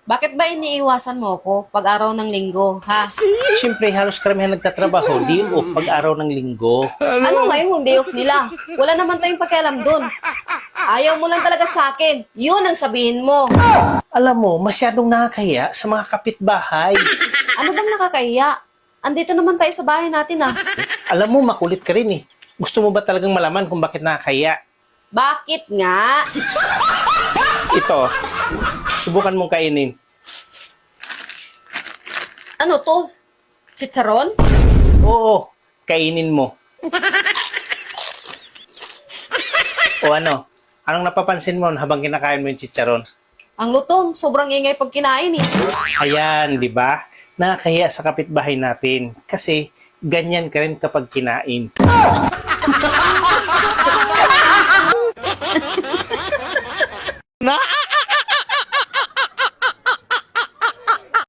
Bakit ba iniiwasan mo ko pag araw ng linggo, ha? Siyempre, halos karamihan nagtatrabaho, di off pag araw ng linggo. Ano nga yung day off nila? Wala naman tayong pakialam dun. Ayaw mo lang talaga sa akin. Yun ang sabihin mo. Alam mo, masyadong nakakaya sa mga kapitbahay. Ano bang nakakahiya? Andito naman tayo sa bahay natin, ah. Alam mo, makulit ka rin eh. Gusto mo ba talagang malaman kung bakit nakakaya? Bakit nga? Ito, subukan mong kainin. Ano to? Chicharon? Oo, kainin mo. O ano, anong napapansin mo habang kinakain mo yung chicharon? Ang lutong, sobrang ingay pag kinain, eh. Ayan, di ba? Nakakahiya sa kapitbahay natin. Kasi ganyan ka rin kapag kinain.